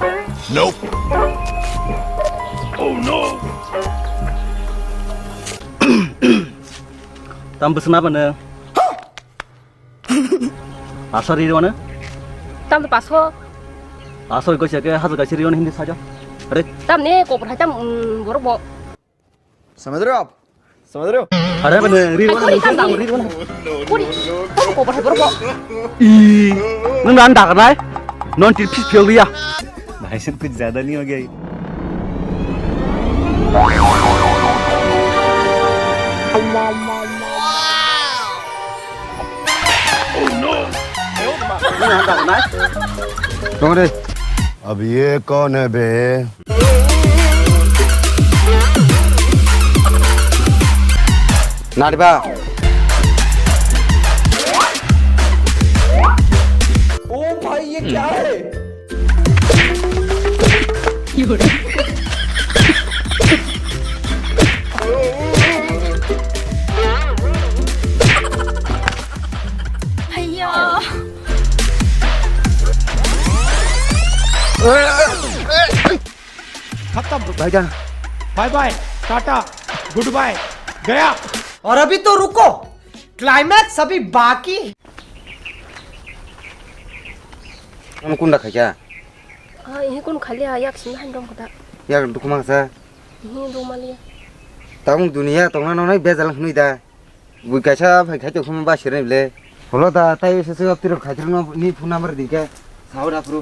Nope. Oh no. Tam pesen apa nih? Pasar di mana? Tam tu pasar. Pasar ikut siapa? Hasil kasih rion hindi saja. Ada? Tam ni Kokborok tam borok bo. समझ रहे हो आप समझ रहे हो Ada apa nih? Rion mana? Rion mana? Kuri. Tam Kokborok borok bo. Ih, nung anda kan ay? Non tipis pioli ya? भाई साहब कुछ ज्यादा नहीं हो गया Nung anda kan ay? कौन है अब ये कौन है बे? नारिबा ओ भाई ये क्या है Ayya. खत्म भाईजान bye bye tata goodbye गया और अभी तो रुको क्लाइमैक्स अभी बाकी हम कौन रखा क्या Ah, ini kun kali ayak sinahan dong kita. यार दुख मांगसा Ini rumah liya. ताऊ दुनिया तोना नोना बेजाल हुई दा बुई कैसा भाई खाते खुम बा शिरने ले होलो दा ताई से अब तेरे खाते नो नी फुना मर दी क्या सावरा प्रो